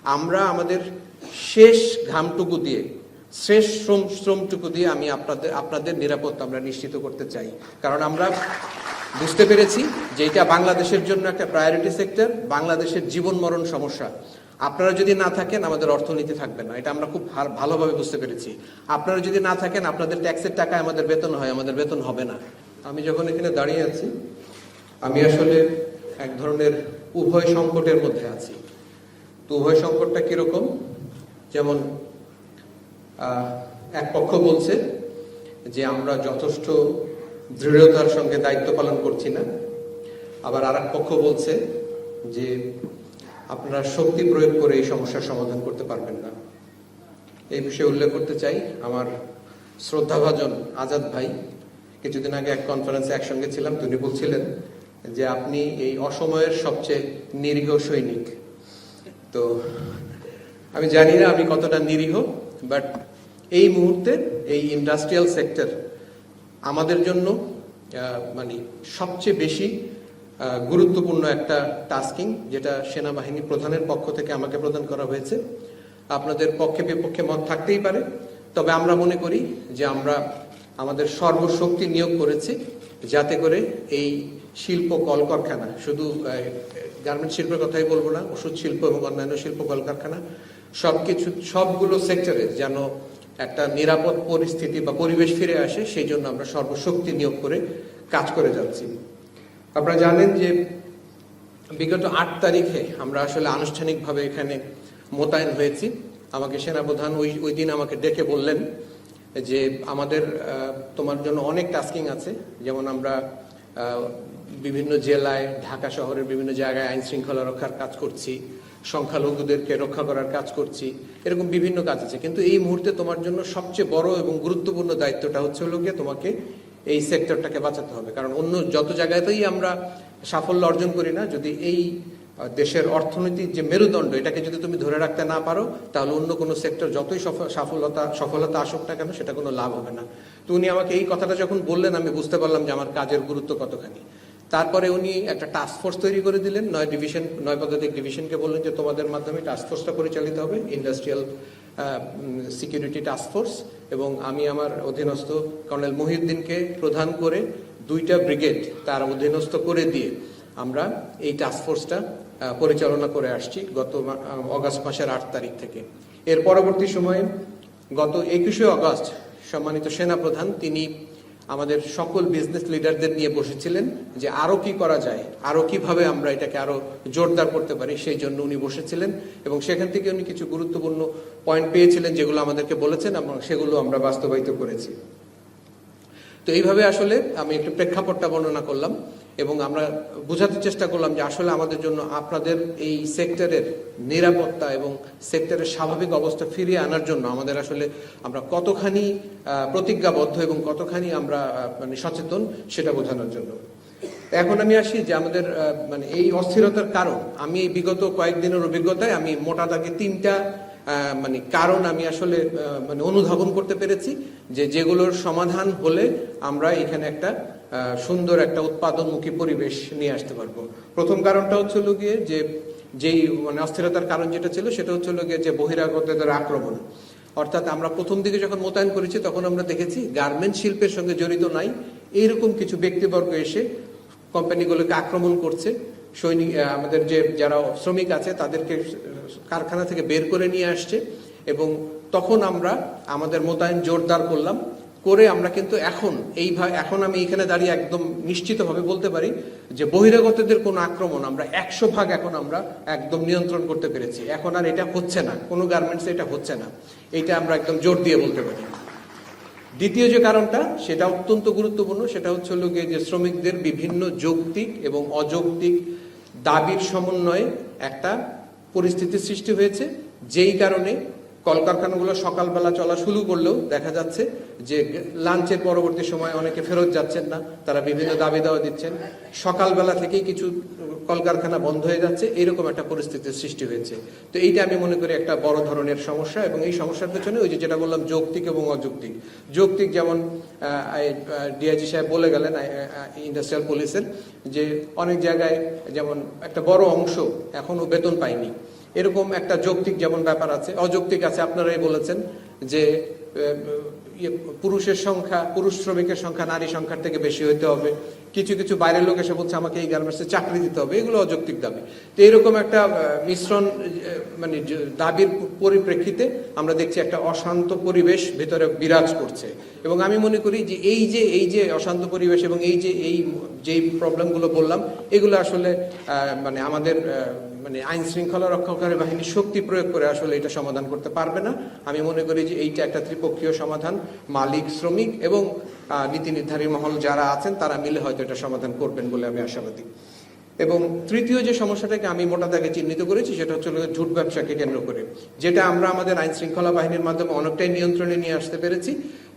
আমরা আমাদের শেষ ঘামটুকু দিয়ে, শেষ শ্রমটুকু দিয়ে আমি আপনাদের নিরাপত্তা আমরা নিশ্চিত করতে চাই। কারণ আমরা বুঝতে পেরেছি যে এটা বাংলাদেশের জন্য একটা প্রায়োরিটি সেক্টর, বাংলাদেশের জীবন মরণ সমস্যা। আপনারা যদি না থাকেন আমাদের অর্থনীতি থাকবে না, এটা আমরা খুব ভালোভাবে বুঝতে পেরেছি। আপনারা যদি না থাকেন, আপনাদের ট্যাক্সের টাকায় আমাদের বেতন হয়, আমাদের বেতন হবে না। আমি যখন এখানে দাঁড়িয়ে আছি, আমি আসলে এক ধরনের উভয় সংকটের মধ্যে আছি। তো উভয় সংকটটা কিরকম? যেমন এক পক্ষ বলছে যে আমরা যথেষ্ট দৃঢ়তার সঙ্গে দায়িত্ব পালন করছি না, আবার আর এক পক্ষ বলছে যে আপনারা শক্তি প্রয়োগ করে এই সমস্যার সমাধান করতে পারবেন না। এই বিষয়ে উল্লেখ করতে চাই, আমার শ্রদ্ধাভাজন আজাদ ভাই কিছুদিন আগে এক কনফারেন্সে একসঙ্গে ছিলাম, তিনি বলছিলেন যে আপনি এই অসময়ের সবচেয়ে নিরীহ সৈনিক। তো আমি জানি না আমি কতটা নিরীহ, বাট এই মুহূর্তে এই ইন্ডাস্ট্রিয়াল সেক্টর আমাদের জন্য মানে সবচেয়ে বেশি গুরুত্বপূর্ণ একটা টাস্কিং, যেটা সেনাবাহিনী প্রধানের পক্ষ থেকে আমাকে প্রদান করা হয়েছে। আপনাদের পক্ষে বিপক্ষে মত থাকতেই পারে, তবে আমরা মনে করি যে আমরা আমাদের সর্বশক্তি নিয়োগ করেছি যাতে করে এই শিল্প কলকারখানা, শুধু গার্মেন্টস শিল্পের কথাই বলবো না, ওষুধ শিল্প এবং অন্যান্য শিল্প কলকারখানা সবগুলো সেক্টরে যেন একটা নিরাপদ পরিস্থিতি বা পরিবেশ ফিরে আসে, সেই জন্য আমরা সর্বশক্তি নিয়োগ করে কাজ করে যাচ্ছি। আপনারা জানেন যে বিগত 8 তারিখে আমরা আসলে আনুষ্ঠানিকভাবে এখানে মোতায়েন হয়েছি। আমাকে সেনাপ্রধান ওই দিন আমাকে ডেকে বললেন যে আমাদের তোমার জন্য অনেক টাস্কিং আছে, যেমন আমরা বিভিন্ন জেলায়, ঢাকা শহরের বিভিন্ন জায়গায় আইন শৃঙ্খলা রক্ষার কাজ করছি, সংখ্যালঘুদেরকে রক্ষা করার কাজ করছি, এরকম বিভিন্ন কাজ আছে। কিন্তু এই মুহূর্তে তোমার জন্য সবচেয়ে বড় এবং গুরুত্বপূর্ণ দায়িত্বটা হচ্ছে হলো গিয়ে তোমাকে এই সেক্টরটাকে বাঁচাতে হবে। কারণ অন্য যত জায়গাতেই আমরা সাফল্য অর্জন করি না, যদি এই দেশের অর্থনীতির যে মেরুদণ্ড, এটাকে যদি তুমি ধরে রাখতে না পারো, তাহলে অন্য কোনো সেক্টর যতই সফলতা আসুক না কেন, সেটা কোনো লাভ হবে না। তো উনি আমাকে এই কথাটা যখন বললেন, আমি বুঝতে পারলাম যে আমার কাজের গুরুত্ব কতখানি। তারপরে উনি একটা টাস্ক ফোর্স তৈরি করে দিলেন, 9 পদাতিক ডিভিশনকে বললেন যে তোমাদের মাধ্যমে টাস্ক ফোর্সটা পরিচালিত হবে, ইন্ডাস্ট্রিয়াল সিকিউরিটি টাস্ক ফোর্স। এবং আমি আমার অধীনস্থ কর্নেল মহিউদ্দিনকে প্রধান করে 2টা ব্রিগেড তার অধীনস্থ করে দিয়ে আমরা এই টাস্ক ফোর্সটা পরিচালনা করে আসছি গত অগাস্ট মাসের 8 তারিখ থেকে। এর পরবর্তী সময়ে গত 21শে অগাস্ট সম্মানিত সেনাপ্রধান তিনি আমাদের সকল বিজনেস লিডারদের নিয়ে বসেছিলেন যে আরো কি করা যায়, আরো কিভাবে আমরা এটাকে আরো জোরদার করতে পারি, সেই জন্য উনি বসেছিলেন। এবং সেখান থেকে উনি কিছু গুরুত্বপূর্ণ পয়েন্ট পেয়েছিলেন যেগুলো আমাদেরকে বলেছেন, এবং সেগুলো আমরা বাস্তবায়িত করেছি। তো এইভাবে আসলে আমি একটু প্রেক্ষাপটটা বর্ণনা করলাম এবং আমরা বোঝাতে চেষ্টা করলাম যে আসলে আমাদের জন্য আপনাদের এই সেক্টরের নিরাপত্তা এবং সেক্টরের স্বাভাবিক অবস্থা ফিরিয়ে আনার জন্য আমাদের আসলে আমরা কতখানি প্রতিজ্ঞাবদ্ধ এবং কতখানি আমরা মানে সচেতন, সেটা বোঝানোর জন্য। এখন আমি আসি যে আমাদের মানে এই অস্থিরতার কারণ, আমি বিগত কয়েকদিনের অভিজ্ঞতায় আমি মোটা দাগে 3টা মানে কারণ আমি আসলে মানে অনুধাবন করতে পেরেছি যে যেগুলোর সমাধান হলে আমরা এখানে একটা সুন্দর একটা উৎপাদনমুখী পরিবেশ নিয়ে আসতে পারবো। প্রথম কারণটা হচ্ছে গিয়ে যে যেই মানে অস্থিরতার কারণ যেটা ছিল সেটা হচ্ছে গিয়ে যে বহিরাগতদের আক্রমণ। অর্থাৎ আমরা প্রথম দিকে যখন মোতায়েন করেছি তখন আমরা দেখেছি গার্মেন্ট শিল্পের সঙ্গে জড়িত নাই এইরকম কিছু ব্যক্তিবর্গ এসে কোম্পানিগুলোকে আক্রমণ করছে, সৈনিক আমাদের যারা শ্রমিক আছে তাদেরকে কারখানা থেকে বের করে নিয়ে আসছে। এবং তখন আমরা আমাদের মোতায়েন জোরদার করলাম, করে আমরা কিন্তু এখন আমি এখানে দাঁড়িয়ে একদম নিশ্চিতভাবে বলতে পারি যে বহিরাগতদের কোনো আক্রমণ আমরা 100% এখন আমরা একদম নিয়ন্ত্রণ করতে পেরেছি। এখন আর এটা হচ্ছে না, কোনো গার্মেন্টস এটা হচ্ছে না, এইটা আমরা একদম জোর দিয়ে বলতে পারি। দ্বিতীয় যে কারণটা সেটা অত্যন্ত গুরুত্বপূর্ণ, সেটা হচ্ছে গিয়ে যে শ্রমিকদের বিভিন্ন যৌক্তিক এবং অযৌক্তিক দাবির সমন্বয়ে একটা পরিস্থিতির সৃষ্টি হয়েছে, যেই কারণে কলকারখানাগুলো সকালবেলা চলা শুরু করলেও দেখা যাচ্ছে যে লাঞ্চের পরবর্তী সময় অনেকে ফেরত যাচ্ছেন না, তারা বিভিন্ন দাবি দাওয়া দিচ্ছেন, সকালবেলা থেকেই কিছু কলকারখানা বন্ধ হয়ে যাচ্ছে, এরকম একটা পরিস্থিতির সৃষ্টি হয়েছে। তো এইটা আমি মনে করি একটা বড় ধরনের সমস্যা। এবং এই সমস্যার পেছনে ওই যেটা বললাম যৌক্তিক এবং অযৌক্তিক। যৌক্তিক যেমন ডিআইজি সাহেব বলে গেলেন ইন্ডাস্ট্রিয়াল পুলিশের যে অনেক জায়গায় যেমন একটা বড় অংশ এখনো বেতন পায়নি, এরকম একটা যৌক্তিক যেমন ব্যাপার আছে, অযৌক্তিক আছে। আপনারাই বলেছেন যে পুরুষের সংখ্যা, পুরুষ শ্রমিকের সংখ্যা নারী সংখ্যার থেকে বেশি হতে হবে। কিছু কিছু বাইরের লোক এসে বলছে আমাকে এই গার্মেন্টসে চাকরি দিতে হবে, এগুলো অযৌক্তিক দাবি। তো এরকম একটা মিশ্রণ মানে দাবির পরিপ্রেক্ষিতে আমরা দেখছি একটা অশান্ত পরিবেশ ভেতরে বিরাজ করছে। এবং আমি মনে করি যে এই যে অশান্ত পরিবেশ এবং যেই প্রবলেমগুলো বললাম, এগুলো আসলে মানে আমাদের মানে আইন শৃঙ্খলা রক্ষাকারী বাহিনী শক্তি প্রয়োগ করে আসলে এটা সমাধান করতে পারবে না। আমি মনে করি যে এইটা একটা ত্রিপক্ষীয় সমাধান, মালিক, শ্রমিক এবং নীতি নির্ধারী মহল যারা আছেন তারা মিলে হয়তো এটা সমাধান করবেন বলে আমি আশাবাদী। এবং তৃতীয় যে সমস্যাটাকে আমি মোটা দাগে চিহ্নিত করেছি সেটা হচ্ছে ঝুট ব্যবসাকে কেন্দ্র করে, যেটা আমরা আমাদের আইন শৃঙ্খলা বাহিনীর মাধ্যমে অনেকটাই নিয়ন্ত্রণে নিয়ে আসতে পেরেছি।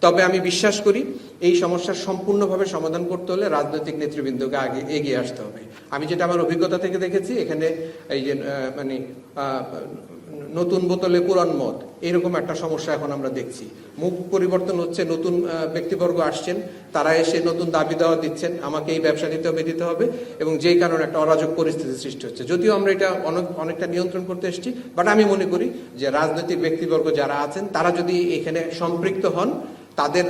তবে আমি বিশ্বাস করি এই সমস্যার সম্পূর্ণভাবে সমাধান করতে হলে রাজনৈতিক নেতৃবৃন্দকে আগে এগিয়ে আসতে হবে। আমি যেটা আমার অভিজ্ঞতা থেকে দেখেছি, এখানে এই যে মানে নতুন বোতলে পুরান মদ, এরকম একটা সমস্যা এখন আমরা দেখছি। মুখ পরিবর্তন হচ্ছে, নতুন ব্যক্তিবর্গ আসছেন, তারা এসে নতুন দাবি দেওয়া দিচ্ছেন, আমাকে এই ব্যবসা দিতে হবে এবং যেই কারণে একটা অরাজক পরিস্থিতি সৃষ্টি হচ্ছে। যদিও আমরা এটা অনেকটা নিয়ন্ত্রণ করতে এসেছি, বাট আমি মনে করি যে রাজনৈতিক ব্যক্তিবর্গ যারা আছেন তারা যদি এখানে সম্পৃক্ত হন, তাদের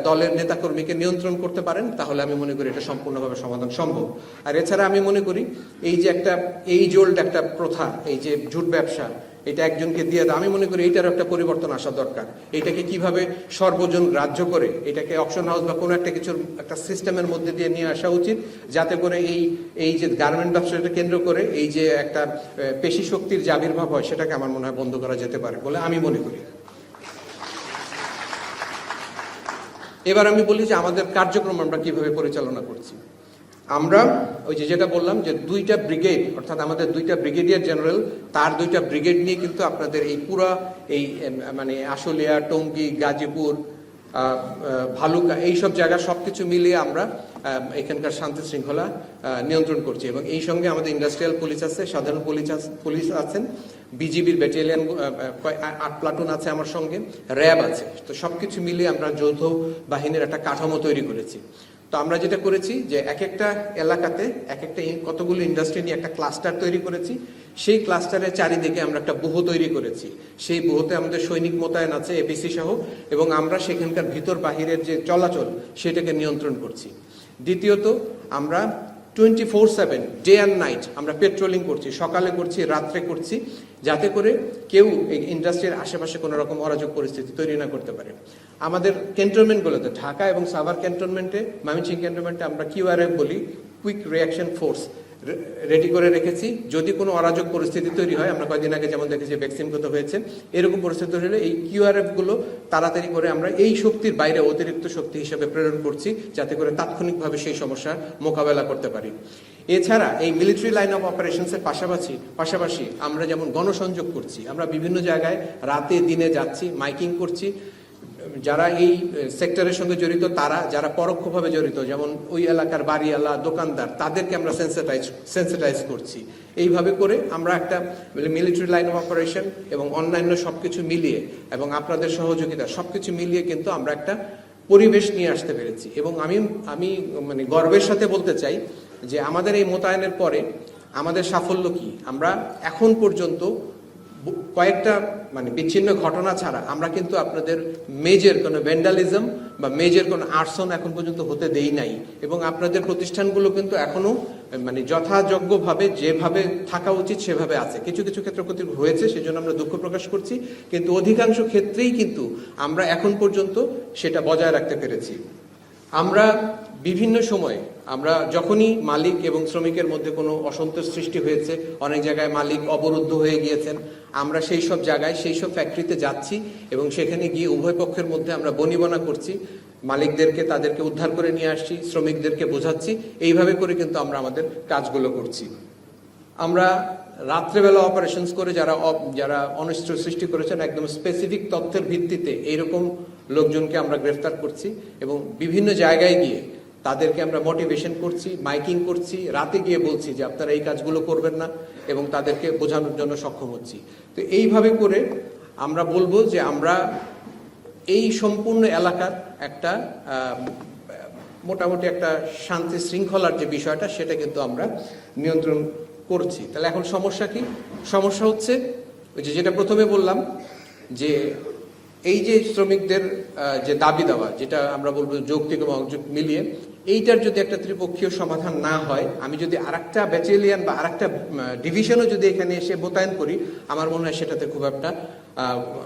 দলের নেতাকর্মীকে নিয়ন্ত্রণ করতে পারেন, তাহলে আমি মনে করি এটা সম্পূর্ণভাবে সমাধান সম্ভব। আর এছাড়া আমি মনে করি এই যে একটা এইজোল্ড একটা প্রথা, এই যে ঝুট ব্যবসা, এটা একজনকে দিয়ে দেয়, আমি মনে করি এইটার একটা পরিবর্তন আসা দরকার। এটাকে কিভাবে সর্বজন গ্রাহ্য করে এটাকে অকশন হাউস বা কোনো একটা কিছুর একটা সিস্টেমের মধ্যে দিয়ে নিয়ে আসা উচিত, যাতে করে এই যে গার্মেন্ট ব্যবসাটা কেন্দ্র করে এই যে একটা পেশি শক্তির যে আবির্ভাব হয়, সেটাকে আমার মনে হয় বন্ধ করা যেতে পারে বলে আমি মনে করি। এবার আমি বলি যে আমাদের কার্যক্রম আমরা কিভাবে পরিচালনা করছি। আমরা ওই যেটা বললাম যে 2টা ব্রিগেড, অর্থাৎ আমাদের 2টা ব্রিগেডিয়ার জেনারেল, তার 2টা ব্রিগেড নিয়ে কিন্তু আপনাদের এই পুরা এই মানে আশুলিয়া, টঙ্গী, গাজীপুর, ভালুকা, এইসব জায়গা সবকিছু মিলিয়ে আমরা এখানকার শান্তি শৃঙ্খলা নিয়ন্ত্রণ করছি। এবং এই সঙ্গে আমাদের ইন্ডাস্ট্রিয়াল পুলিশ আছে, সাধারণ পুলিশ আছেন, বিজিবির ব্যাটালিয়ন 8 প্লাটুন আছে আমার সঙ্গে, র্যাব আছে। তো সবকিছু মিলিয়ে আমরা যৌথ বাহিনীর একটা কাঠামো তৈরি করেছি। তো আমরা যেটা করেছি যে এক একটা এলাকাতে কতগুলো ইন্ডাস্ট্রি নিয়ে একটা ক্লাস্টার তৈরি করেছি। সেই ক্লাস্টারের চারিদিকে আমরা একটা ব্যুহ তৈরি করেছি। সেই ব্যুহতে আমাদের সৈনিক মোতায়েন আছে, এপিসি সহ, এবং আমরা সেখানকার ভিতর বাহিরের যে চলাচল সেটাকে নিয়ন্ত্রণ করছি। দ্বিতীয়ত, আমরা 24/7 ডে অ্যান্ড নাইট আমরা পেট্রোলিং করছি, সকালে করছি, রাত্রে করছি, যাতে করে কেউ এই ইন্ডাস্ট্রির আশেপাশে কোনো রকম অরাজক পরিস্থিতি তৈরি না করতে পারে। আমাদের ক্যান্টনমেন্টগুলোতে, ঢাকা এবং সাভার ক্যান্টনমেন্টে, ময়মনসিংহ ক্যান্টনমেন্টে আমরা কিউআরএফ বলি, কুইক রিঅ্যাকশন ফোর্স, রেডি করে রেখেছি। যদি কোনো অরাজক পরিস্থিতি তৈরি হয়, আমরা কয়েকদিন আগে যেমন দেখেছি ভ্যাকসিনগত হয়েছে, এরকম পরিস্থিতি হলে এই কিউআরএফ গুলো তাড়াতাড়ি করে আমরা এই শক্তির বাইরে অতিরিক্ত শক্তি হিসেবে প্রেরণ করছি, যাতে করে তাৎক্ষণিকভাবে সেই সমস্যার মোকাবেলা করতে পারি। এছাড়া এই মিলিটারি লাইন অফ অপারেশনসের পাশাপাশি আমরা যেমন গণসংযোগ করছি, আমরা বিভিন্ন জায়গায় রাতে দিনে যাচ্ছি, মাইকিং করছি। যারা এই সেক্টরের সঙ্গে জড়িত, তারা যারা পরোক্ষভাবে জড়িত, যেমন ওই এলাকার বাড়িওয়ালা, দোকানদার, তাদেরকে আমরা সেন্সিটাইজ করছি। এইভাবে করে আমরা একটা মিলিটারি লাইন অফ অপারেশন এবং অন্যান্য সবকিছু মিলিয়ে এবং আপনাদের সহযোগিতা সবকিছু মিলিয়ে কিন্তু আমরা একটা পরিবেশ নিয়ে আসতে পেরেছি। এবং আমি মানে গর্বের সাথে বলতে চাই যে আমাদের এই মোতায়েনের পরে আমাদের সাফল্য কি, আমরা এখন পর্যন্ত কয়েকটা মানে বিচ্ছিন্ন ঘটনা ছাড়া আমরা কিন্তু আপনাদের মেজর কোনো ভ্যান্ডালিজম বা মেজর কোনো আর্সন এখন পর্যন্ত হতে দেই নাই। এবং আপনাদের প্রতিষ্ঠানগুলো কিন্তু এখনো মানে যথাযোগ্যভাবে যেভাবে থাকা উচিত সেভাবে আছে। কিছু কিছু ক্ষেত্রে ক্ষতি হয়েছে, সেজন্য আমরা দুঃখ প্রকাশ করছি, কিন্তু অধিকাংশ ক্ষেত্রেই কিন্তু আমরা এখন পর্যন্ত সেটা বজায় রাখতে পেরেছি। আমরা বিভিন্ন সময়ে আমরা যখনই মালিক এবং শ্রমিকের মধ্যে কোনো অসন্তোষ সৃষ্টি হয়েছে, অনেক জায়গায় মালিক অবরুদ্ধ হয়ে গিয়েছেন, আমরা সেই সব জায়গায় সেই সব ফ্যাক্টরিতে যাচ্ছি এবং সেখানে গিয়ে উভয় পক্ষের মধ্যে আমরা বনিবনা করছি, মালিকদেরকে তাদেরকে উদ্ধার করে নিয়ে আসছি, শ্রমিকদেরকে বোঝাচ্ছি। এইভাবে করে কিন্তু আমরা আমাদের কাজগুলো করছি। আমরা রাত্রেবেলা অপারেশনস করে যারা অনিষ্ট সৃষ্টি করেছেন, একদম স্পেসিফিক তথ্যের ভিত্তিতে এইরকম লোকজনকে আমরা গ্রেফতার করছি এবং বিভিন্ন জায়গায় গিয়ে তাদেরকে আমরা মোটিভেশন করছি, মাইকিং করছি, রাতে গিয়ে বলছি যে আপনারা এই কাজগুলো করবেন না এবং তাদেরকে বোঝানোর জন্য সক্ষম হচ্ছি। তো এইভাবে করে আমরা বলবো যে আমরা এই সম্পূর্ণ এলাকার একটা মোটামুটি একটা শান্তি শৃঙ্খলার যে বিষয়টা, সেটা কিন্তু আমরা নিয়ন্ত্রণ করছি। তাহলে এখন সমস্যা কি? সমস্যা হচ্ছে ওই যেটা প্রথমে বললাম যে এই যে শ্রমিকদের যে দাবি দেওয়া, যেটা আমরা বলবো যৌক্তিক এবং অযৌক্তিক মিলিয়ে, এইটার যদি একটা ত্রিপক্ষীয় সমাধান না হয়, আমি যদি আরেকটা ব্যাটালিয়ন বা আরেকটা ডিভিশনও যদি এখানে এসে মোতায়েন করি, আমার মনে হয় সেটাতে খুব একটা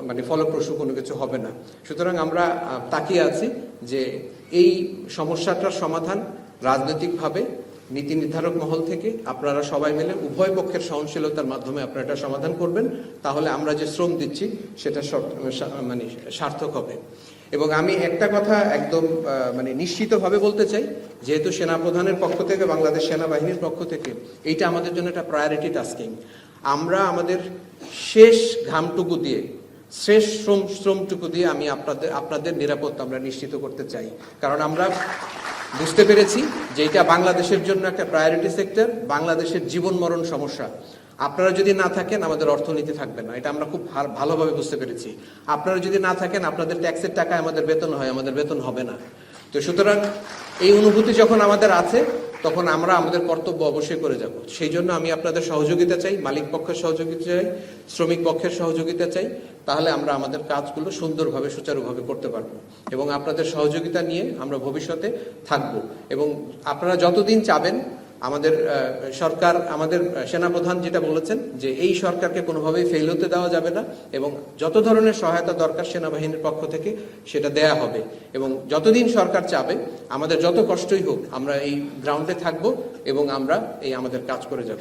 মানে ফলপ্রসূ কোনো কিছু হবে না। সুতরাং আমরা তাকিয়ে আছি যে এই সমস্যাটার সমাধান রাজনৈতিকভাবে নীতি নির্ধারক মহল থেকে আপনারা সবাই মিলে উভয় পক্ষের সহনশীলতার মাধ্যমে আপনারা এটা সমাধান করবেন, তাহলে আমরা যে শ্রম দিচ্ছি সেটা মানে সার্থক হবে। এবং আমি একটা কথা একদম মানে নিশ্চিতভাবে বলতে চাই, যেহেতু সেনাপ্রধানের পক্ষ থেকে, বাংলাদেশ সেনাবাহিনীর পক্ষ থেকে এইটা আমাদের জন্য একটা প্রায়োরিটি টাস্কিং। আমরা আমাদের শেষ ঘামটুকু দিয়ে, শেষ শ্রমটুকু দিয়ে আমি আপনাদের নিরাপত্তা আমরা নিশ্চিত করতে চাই। কারণ আমরা বুঝতে পেরেছি যে এটা বাংলাদেশের জন্য একটা প্রায়োরিটি সেক্টর, বাংলাদেশের জীবন মরণ সমস্যা। আপনারা যদি না থাকেন আমাদের অর্থনীতি থাকবে না, এটা আমরা খুব ভালোভাবে বুঝতে পেরেছি। আপনারা যদি না থাকেন, আপনাদের ট্যাক্সের টাকায় আমাদের বেতন হয়, আমাদের বেতন হবে না। তো সুতরাং এই অনুভূতি যখন আমাদের আছে, তখন আমরা আমাদের কর্তব্য অবশ্যই করে যাব। সেই জন্য আমি আপনাদের সহযোগিতা চাই, মালিক পক্ষের সহযোগিতা চাই, শ্রমিক পক্ষের সহযোগিতা চাই। তাহলে আমরা আমাদের কাজগুলো সুন্দরভাবে, সুচারুভাবে করতে পারবো। এবং আপনাদের সহযোগিতা নিয়ে আমরা ভবিষ্যতে থাকব। এবং আপনারা যতদিন চাবেন, আমাদের সরকার, আমাদের সেনাপ্রধান যেটা বলেছেন যে এই সরকারকে কোনোভাবেই ফেল হতে দেওয়া যাবে না, এবং যত ধরনের সহায়তা দরকার সেনাবাহিনীর পক্ষ থেকে সেটা দেয়া হবে। এবং যতদিন সরকার চাবে, আমাদের যত কষ্টই হোক, আমরা এই গ্রাউন্ডে থাকব এবং আমরা এই আমাদের কাজ করে যাব।